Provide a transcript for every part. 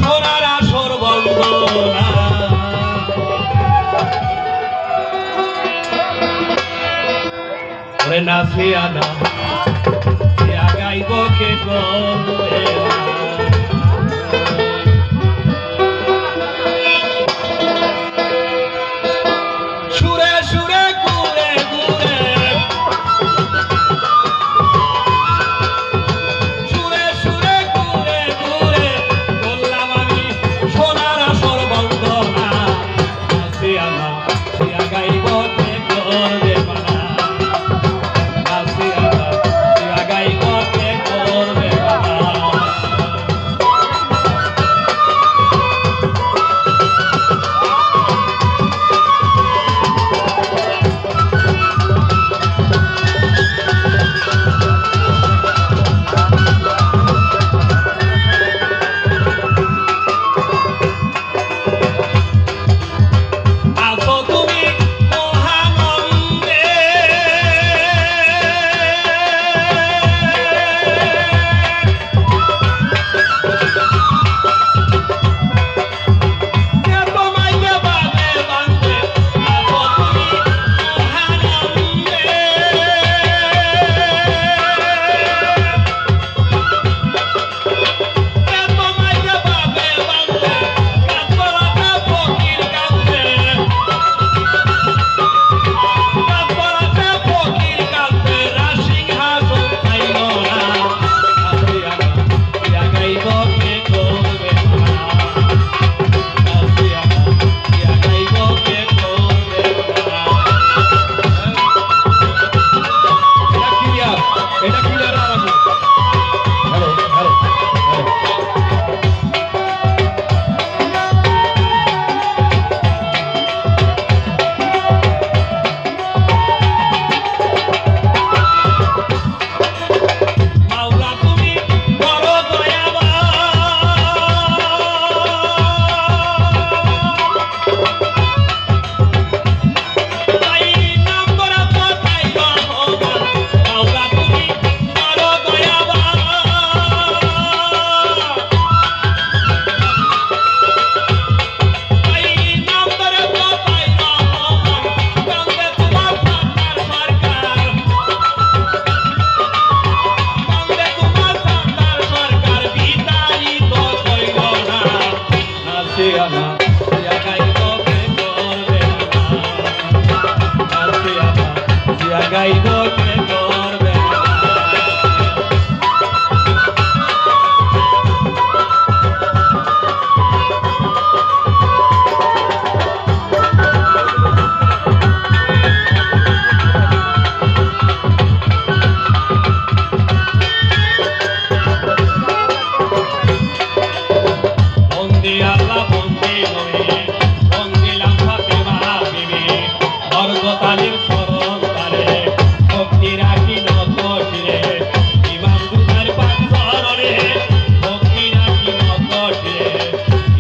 সোনার আসর বন্দনা ওরে নাচিয়া না গাইব কে করবে সুরে সুরে ঘুরে ঘুরে সুরে সুরে ঘুরে ঘুরে বললাম আমি সোনার আসর বন্দনা নাচিয়া না গাইব কে করবে মানা নাচিয়া না গাইব কে করবে মানা গাইব কে করবে বন্দি আল্লাহ বন্দি হয়ে বন্দিলাম ফাতেমা বিবি স্বর্গতালির স্মরণ তারে ভক্তি রাখি নত শিরে ইমাম দুগার পাঁচরে ভক্তি রাখি নত শিরে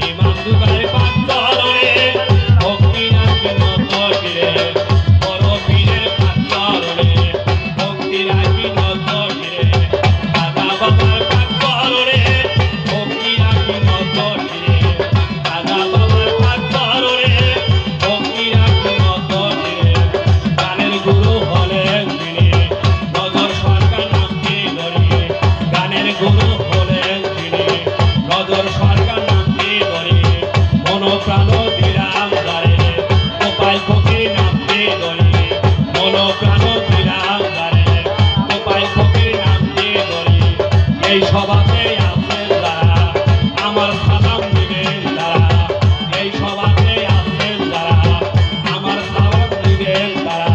ইমাম দুগার পাঁচরে ভক্তি রাখি নত শিরে বড় পীরের পাঁচরে ভক্তি রাখি নত শিরে দাদা বাবার পাঁচরে ভক্তি রাখি নত শিরে দাদা বাবার পাঁচরে ভক্তি রাখি নত শিরে গানের গুরু হলেন তিনি নজর সরকার নামটি ধরিয়ে গানের গুরু হলেন তিনি নজর সরকার নামটি ধরিয়ে মনোপ্রাণ দিলাম দারে গোপাল ফকির নামটি ধরিয়ে মনোপ্রাণ দিলাম দারে গোপাল ফকির নামটি ধরিয়ে এই সভাতে আছেন যারা আমার সালাম দিবেন তারা এই সভাতে আছেন যারা আমার সালাম দিবেন তারা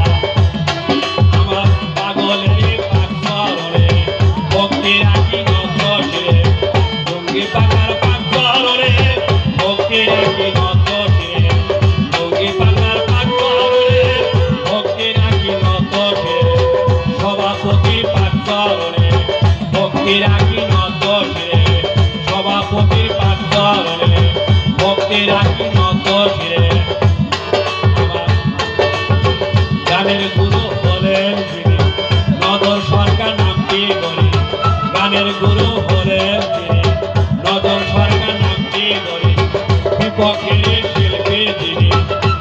আমার পাগলের পাগলে ভক্তি রাখি নত শিরে জঙ্গি পাকার পাগলে ভক্তি রাখি নত শিরে জঙ্গি পাকার পাগলে ভক্তি রাখি নত শিরে সভাপতি পাগলে ভক্তি রাখি নত বিপক্ষের শিল্পী যিনি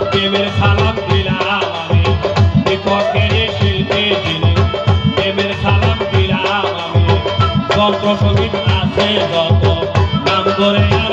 প্রেমের সালাম দিলাম আমি বিপক্ষের শিল্পী যিনি প্রেমের সালাম দিলাম আমি যন্ত্র সঙ্গীত আছে যত নাম করে